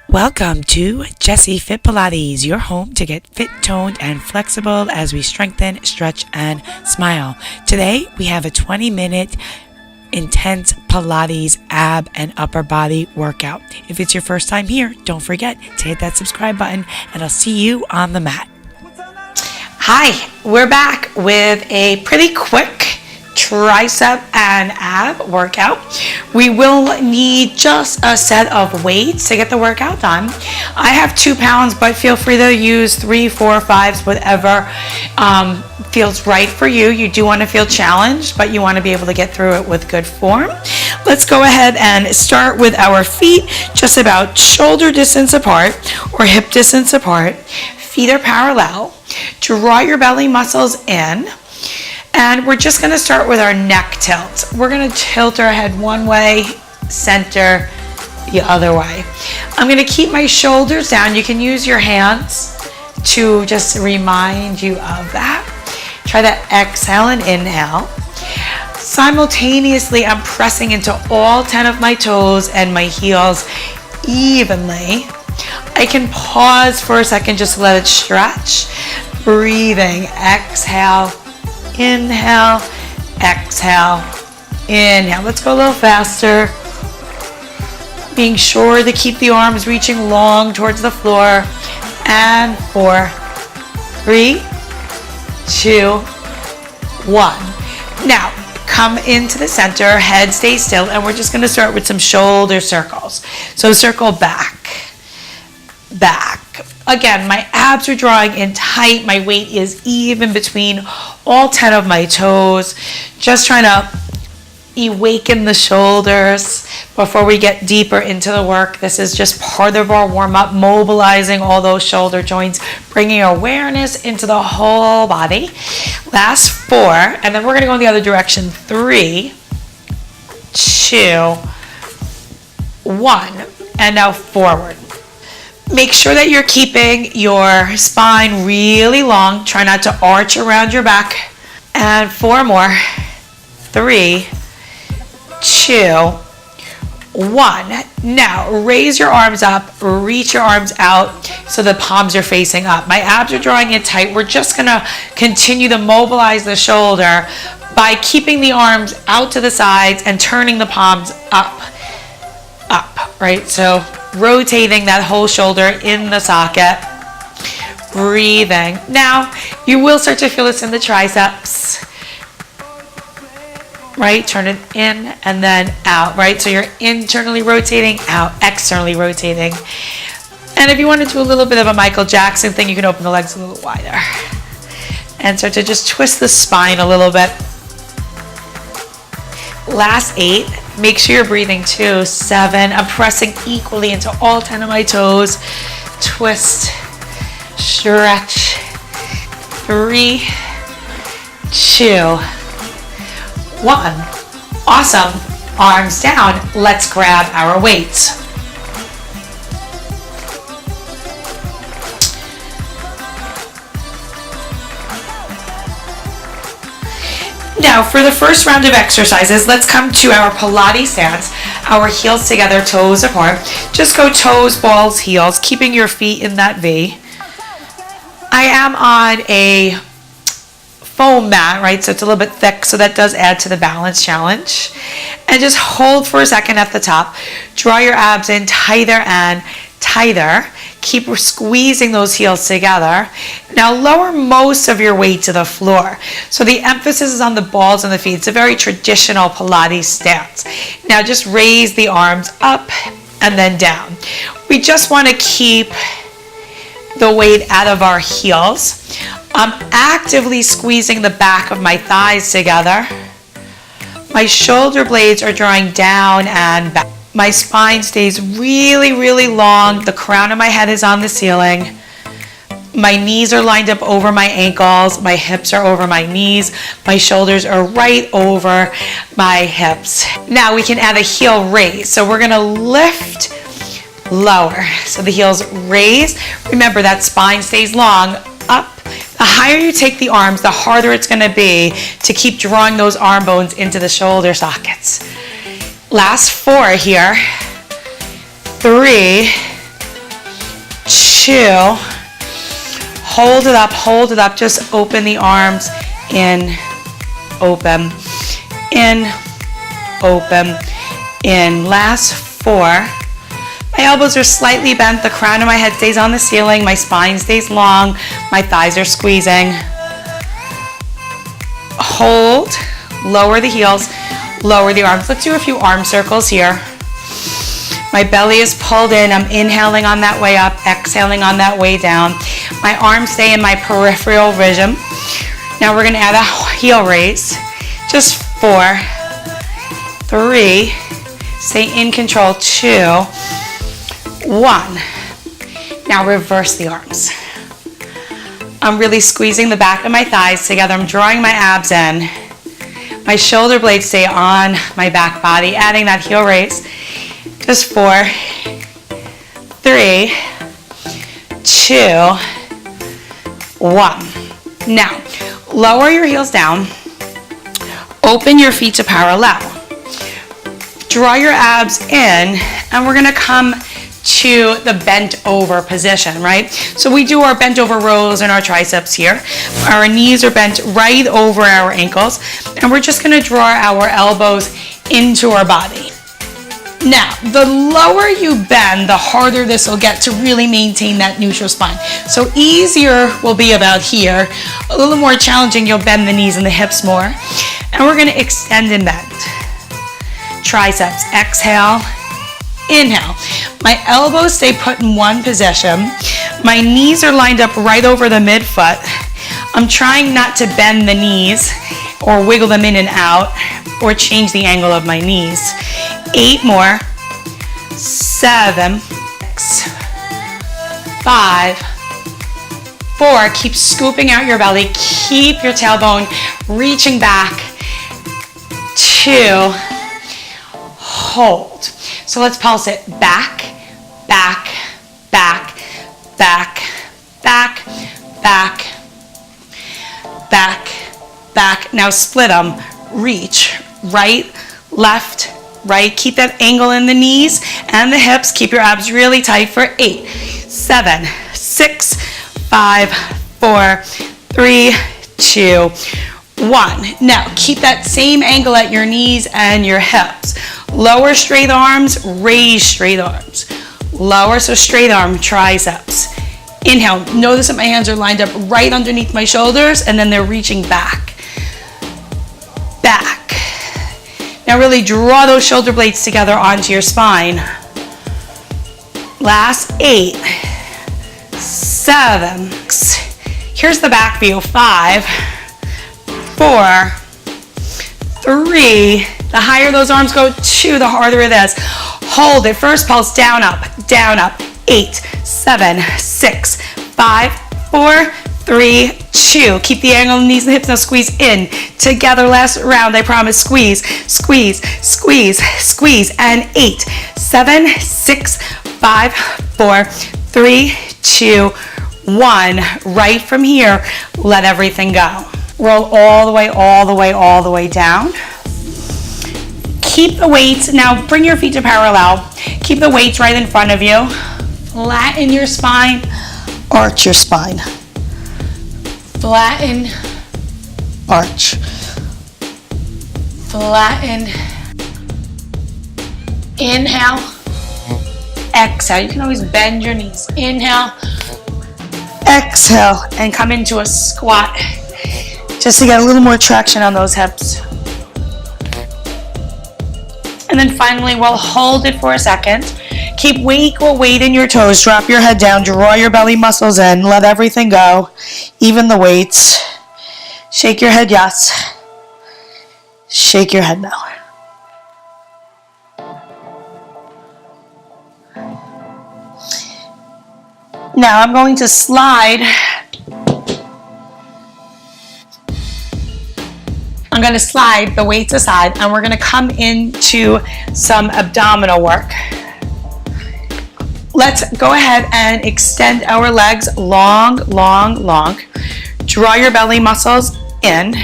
Welcome to Jessi FIT Pilates, your home to get fit, toned, and flexible as we strengthen, stretch, and smile. Today, we have a 20-minute intense Pilates ab and upper body workout. If it's your first time here, don't forget to hit that subscribe button, and I'll see you on the mat. Hi, we're back with a pretty quick tricep and ab workout. We will need just a set of weights to get the workout done. I have 2 pounds, but feel free to use 3, 4, 5s, whatever feels right for you. You do want to feel challenged, but you want to be able to get through it with good form. Let's go ahead and start with our feet just about shoulder distance apart or hip distance apart. Feet are parallel. Draw your belly muscles in. And we're just going to start with our neck tilt. We're going to tilt our head one way, center the other way. I'm going to keep my shoulders down. You can use your hands to just remind you of that. Try that exhale and inhale. Simultaneously, I'm pressing into all 10 of my toes and my heels evenly. I can pause for a second, just let it stretch. Breathing, exhale. Inhale, exhale, inhale. Let's go a little faster. Being sure to keep the arms reaching long towards the floor. And 4, 3, 2, 1. Now, come into the center, head stay still, and we're just going to start with some shoulder circles. So circle back, back. Again, my abs are drawing in tight. My weight is even between all 10 of my toes. Just trying to awaken the shoulders before we get deeper into the work. This is just part of our warm-up, mobilizing all those shoulder joints, bringing awareness into the whole body. Last 4, and then we're going to go in the other direction. 3, 2, 1, and now forward. Make sure that you're keeping your spine really long. Try not to arch around your back. And 4 more. 3, 2, 1. Now, raise your arms up. Reach your arms out so the palms are facing up. My abs are drawing in tight. We're just going to continue to mobilize the shoulder by keeping the arms out to the sides and turning the palms up, right? So rotating that whole shoulder in the socket. Breathing. Now, you will start to feel this in the triceps. Right? Turn it in and then out, right? So you're internally rotating, out, externally rotating. And if you want to do a little bit of a Michael Jackson thing, you can open the legs a little wider. And start to just twist the spine a little bit. Last 8. Make sure you're breathing too. 7. I'm pressing equally into all 10 of my toes. Twist, stretch. 3, 2, 1. Awesome. Arms down. Let's grab our weights. Now, for the first round of exercises, let's come to our Pilates stance. Our heels together, toes apart. Just go toes, balls, heels, keeping your feet in that V. I am on a foam mat, right? So it's a little bit thick, so that does add to the balance challenge. And just hold for a second at the top. Draw your abs in tighter and tighter. Keep squeezing those heels together. Now lower most of your weight to the floor. So the emphasis is on the balls and the feet. It's a very traditional Pilates stance. Now just raise the arms up and then down. We just want to keep the weight out of our heels. I'm actively squeezing the back of my thighs together. My shoulder blades are drawing down and back. My spine stays really, really long. The crown of my head is on the ceiling. My knees are lined up over my ankles. My hips are over my knees. My shoulders are right over my hips. Now we can add a heel raise. So we're gonna lift, lower. So the heels raise. Remember that spine stays long, up. The higher you take the arms, the harder it's gonna be to keep drawing those arm bones into the shoulder sockets. Last 4 here. 3, 2. Hold it up, just open the arms, in, open, in, open, in. Last 4. My elbows are slightly bent, the crown of my head stays on the ceiling, my spine stays long, my thighs are squeezing. Hold, lower the heels, lower the arms. Let's do a few arm circles here. My belly is pulled in, I'm inhaling on that way up, exhaling on that way down. My arms stay in my peripheral vision. Now we're gonna add a heel raise. Just 4, 3, stay in control, 2, 1. Now reverse the arms. I'm really squeezing the back of my thighs together. I'm drawing my abs in. My shoulder blades stay on my back body, adding that heel raise. Just 4, 3, 2, 1. Now, lower your heels down. Open your feet to parallel. Draw your abs in, and we're gonna come to the bent over position, right? So we do our bent over rows in our triceps here. Our knees are bent right over our ankles, and we're just gonna draw our elbows into our body. Now, the lower you bend, the harder this will get to really maintain that neutral spine. So easier will be about here. A little more challenging, you'll bend the knees and the hips more. And we're gonna extend and bend. Triceps, exhale, inhale. My elbows stay put in one position. My knees are lined up right over the midfoot. I'm trying not to bend the knees or wiggle them in and out or change the angle of my knees. 8 more. 7, 6, 5, 4. Keep scooping out your belly. Keep your tailbone reaching back. 2. Hold. So let's pulse it. Back, back, back, back, back, back, back, back. Now split them. Reach. Right, left, right. Keep that angle in the knees and the hips. Keep your abs really tight for 8, 7, 6, 5, 4, 3, 2, 1. Now keep that same angle at your knees and your hips. Lower straight arms, raise straight arms. Lower, so straight arm, triceps. Inhale, notice that my hands are lined up right underneath my shoulders and then they're reaching back. Back. Now really draw those shoulder blades together onto your spine. Last 8, 7, 6. Here's the back view. 5, 4, 3. The higher those arms go, 2, the harder it is. Hold it. First pulse, down, up, down, up. 8, 7, 6, 5, 4, 3, 2. Keep the angle in the knees and hips. Now squeeze in. Together, last round, I promise. Squeeze, squeeze, squeeze, squeeze. And 8, 7, 6, 5, 4, 3, 2, 1. Right from here, let everything go. Roll all the way, all the way, all the way down. Keep the weights. Now bring your feet to parallel. Keep the weights right in front of you. Flatten your spine. Arch your spine. Flatten. Arch. Flatten. Inhale. Exhale. You can always bend your knees. Inhale. Exhale. And come into a squat. Just to get a little more traction on those hips. And then finally, we'll hold it for a second. Keep equal weight in your toes. Drop your head down. Draw your belly muscles in. Let everything go. Even the weights. Shake your head, yes. Shake your head no. Now I'm going to slide. I'm going to slide the weights aside and we're going to come into some abdominal work. Let's go ahead and extend our legs long, long, long. Draw your belly muscles in.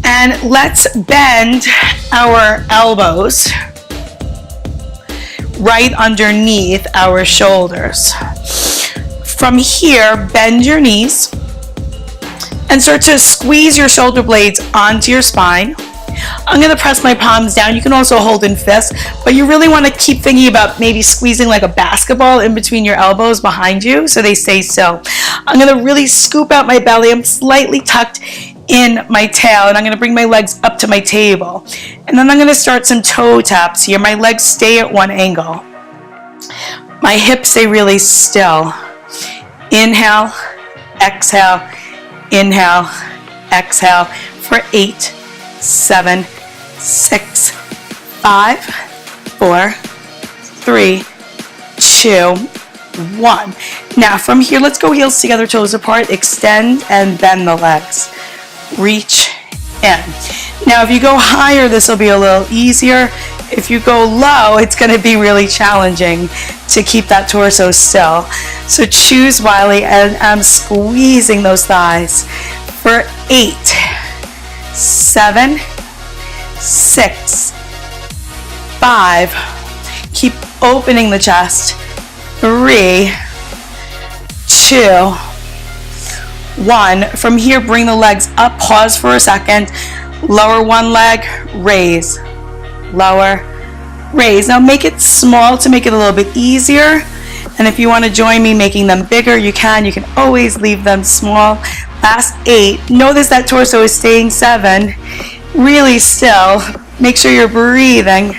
And let's bend our elbows. right underneath our shoulders. From here, bend your knees and start to squeeze your shoulder blades onto your spine. I'm going to press my palms down. You can also hold in fists, but you really want to keep thinking about maybe squeezing like a basketball in between your elbows behind you so they stay still. I'm going to really scoop out my belly. I'm slightly tucked in my tail, and I'm going to bring my legs up to my table. And then I'm going to start some toe taps here. My legs stay at one angle. My hips stay really still. Inhale, exhale, inhale, exhale for 8, 7, 6, 5, 4, 3, 2, 1. Now from here, let's go heels together, toes apart, extend and bend the legs. Reach in. Now if you go higher, this will be a little easier. If you go low, it's going to be really challenging to keep that torso still. So choose wisely, and I'm squeezing those thighs for 8, 7, 6, 5. Keep opening the chest. 3, 2, 1. From here, bring the legs up. Pause for a second. Lower one leg. Raise. Lower. Raise. Now make it small to make it a little bit easier. And if you want to join me making them bigger, you can. You can always leave them small. Last 8. Notice that torso is staying 7. Really still. Make sure you're breathing.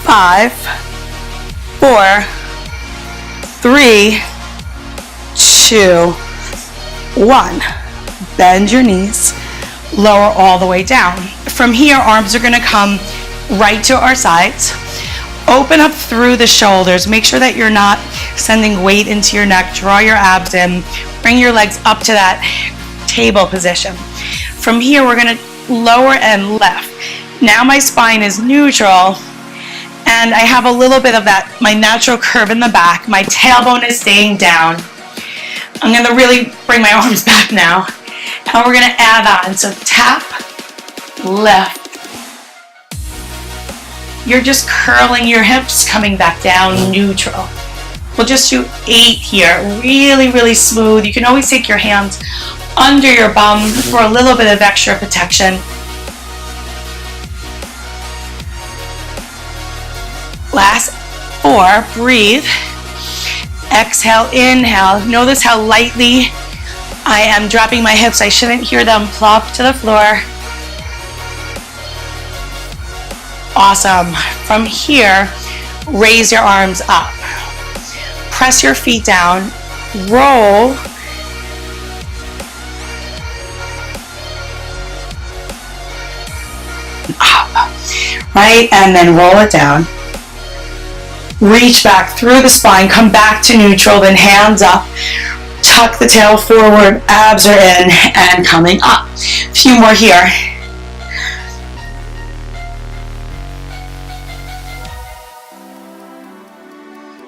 5, 4, 3, 2, 1. Bend your knees. Lower all the way down. From here, arms are going to come right to our sides. Open up through the shoulders. Make sure that you're not sending weight into your neck. Draw your abs in. Bring your legs up to that table position. From here, we're going to lower and lift. Now my spine is neutral, and I have a little bit of that, my natural curve in the back. My tailbone is staying down. I'm going to really bring my arms back now, and we're going to add on. So tap, lift. You're just curling your hips, coming back down, neutral. We'll just do 8 here, really, really smooth. You can always take your hands under your bum for a little bit of extra protection. Last 4, breathe. Exhale, inhale. Notice how lightly I am dropping my hips. I shouldn't hear them plop to the floor. Awesome. From here, raise your arms up. Press your feet down. Roll. Up. Right? And then roll it down. Reach back through the spine. Come back to neutral. Then hands up. Tuck the tail forward. Abs are in and coming up. A few more here.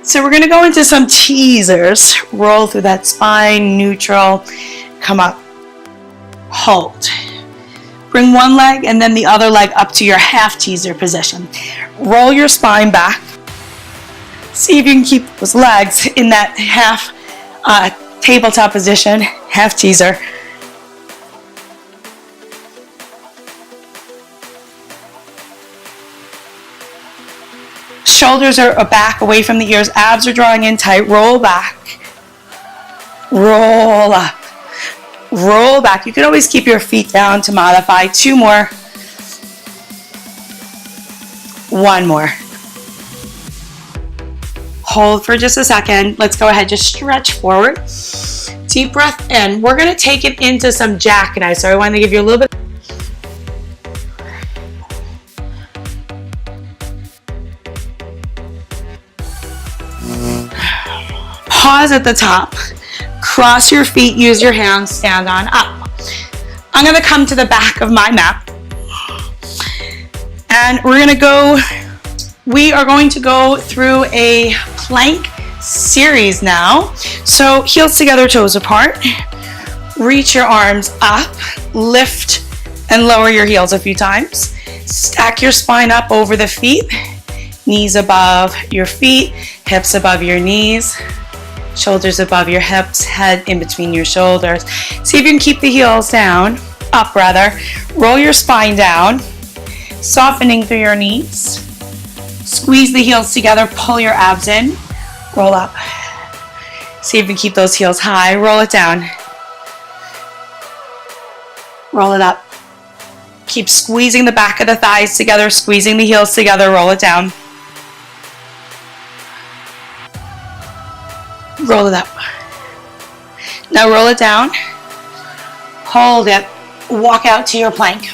So we're going to go into some teasers. Roll through that spine, neutral, come up, hold. Bring one leg and then the other leg up to your half teaser position. Roll your spine back. See if you can keep those legs in that half tabletop position, half teaser. Shoulders are back, away from the ears. Abs are drawing in tight. Roll back. Roll up. Roll back. You can always keep your feet down to modify. 2 more. 1 more. Hold for just a second. Let's go ahead. Just stretch forward. Deep breath in. We're going to take it into some jackknife. So I want to give you a little bit. Pause at the top. Cross your feet, use your hands, stand on up. I'm going to come to the back of my mat. And we are going to go through a plank series now. So heels together, toes apart. Reach your arms up, lift and lower your heels a few times. Stack your spine up over the feet. Knees above your feet, hips above your knees, shoulders above your hips, head in between your shoulders. See if you can keep the heels down, up rather. Roll your spine down, softening through your knees. Squeeze the heels together, pull your abs in, roll up. See if you can keep those heels high, roll it down. Roll it up. Keep squeezing the back of the thighs together, squeezing the heels together, roll it down. Roll it up. Now roll it down. Hold it. Walk out to your plank.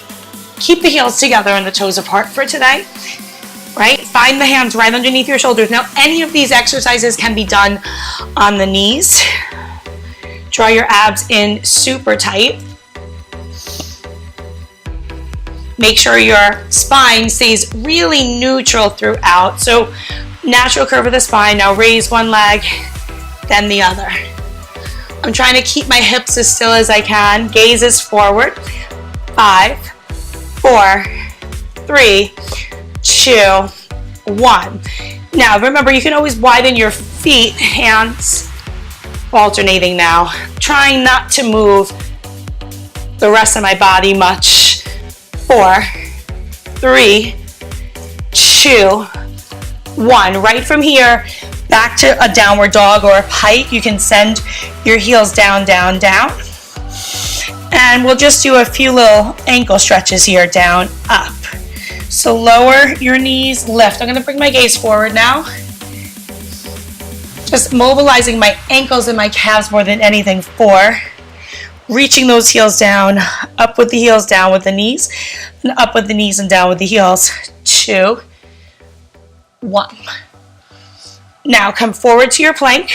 Keep the heels together and the toes apart for today. Right? Find the hands right underneath your shoulders. Now, any of these exercises can be done on the knees. Draw your abs in super tight. Make sure your spine stays really neutral throughout. So, natural curve of the spine. Now raise one leg, then the other. I'm trying to keep my hips as still as I can. Gaze is forward. 5, 4, 3, 2, 1. Now remember, you can always widen your feet, hands alternating now. Trying not to move the rest of my body much. 4, 3, 2, 1. Right from here, back to a downward dog or a pike. You can send your heels down, down, down. And we'll just do a few little ankle stretches here, down, up. So lower your knees, lift. I'm gonna bring my gaze forward now. Just mobilizing my ankles and my calves more than anything. 4, reaching those heels down, up with the heels, down with the knees, and up with the knees and down with the heels. 2, 1. Now come forward to your plank,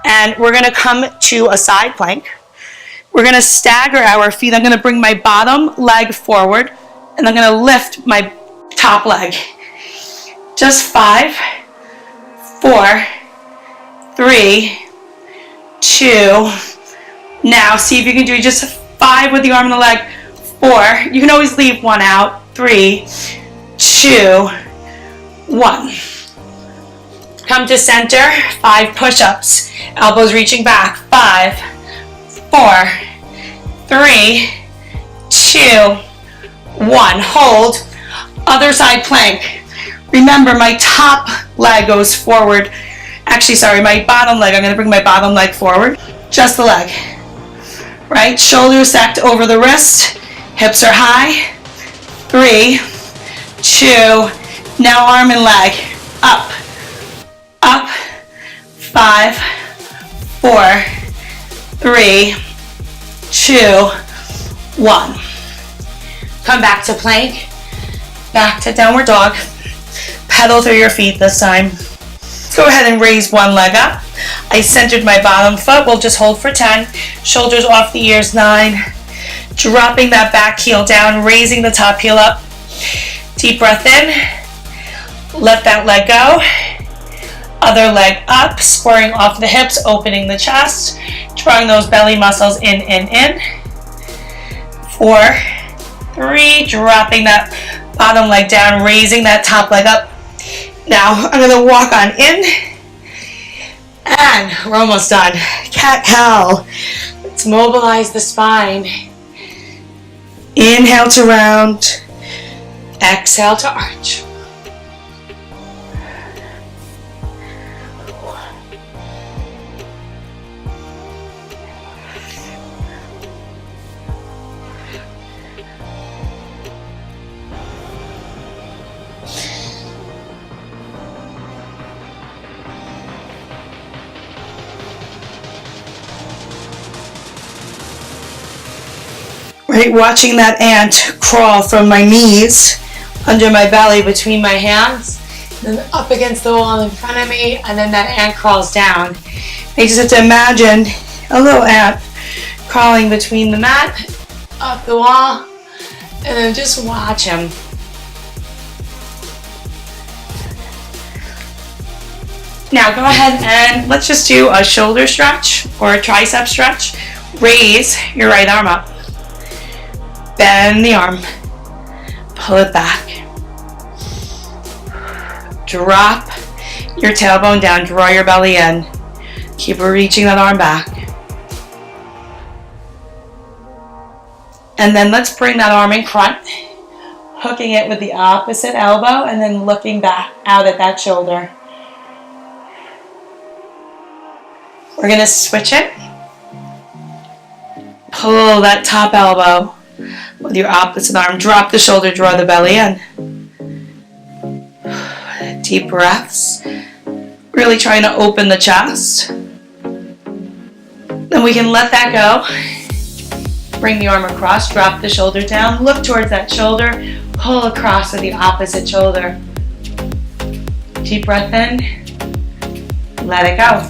and we're gonna come to a side plank. We're gonna stagger our feet. I'm gonna bring my bottom leg forward, and I'm gonna lift my top leg. Just 5, 4, 3, 2. Now see if you can do just 5 with the arm and the leg. 4, you can always leave one out. 3, 2, 1. Come to center, 5 push-ups. Elbows reaching back. 5, 4, 3, 2, 1. Hold. Other side plank. Remember, my top leg goes forward. Actually, sorry, my bottom leg. I'm going to bring my bottom leg forward. Just the leg. Right? Shoulders stacked over the wrist. Hips are high. 3, 2. Now arm and leg. Up. Up. 5, 4, 3, 2, 1. Come back to plank, back to downward dog. Pedal through your feet this time. Let's go ahead and raise one leg up. I centered my bottom foot. We'll just hold for 10. Shoulders off the ears, 9. Dropping that back heel down, raising the top heel up. Deep breath in. Let that leg go. Other leg up, squaring off the hips, opening the chest. Drawing those belly muscles in, in. 4, 3, dropping that bottom leg down, raising that top leg up. Now I'm gonna walk on in, and we're almost done. Cat-cow. Let's mobilize the spine. Inhale to round, exhale to arch. Right, watching that ant crawl from my knees under my belly between my hands, then up against the wall in front of me, and then that ant crawls down. I just have to imagine a little ant crawling between the mat, up the wall, and then just watch him. Now go ahead and let's just do a shoulder stretch or a tricep stretch. Raise your right arm up. Bend the arm, pull it back. Drop your tailbone down, draw your belly in. Keep reaching that arm back. And then let's bring that arm in front, hooking it with the opposite elbow and then looking back out at that shoulder. We're going to switch it. Pull that top elbow with your opposite arm. Drop the shoulder, draw the belly in. Deep breaths. Really trying to open the chest. Then we can let that go. Bring the arm across, drop the shoulder down, look towards that shoulder, pull across with the opposite shoulder. Deep breath in, let it go.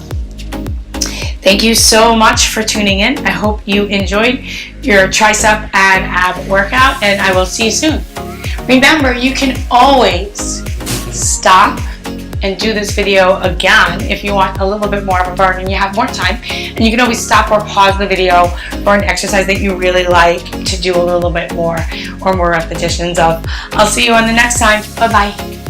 Thank you so much for tuning in. I hope you enjoyed your tricep and ab workout, and I will see you soon. Remember, you can always stop and do this video again if you want a little bit more of a burn and you have more time, and you can always stop or pause the video for an exercise that you really like to do a little bit more or more repetitions of. I'll see you on the next time. Bye bye.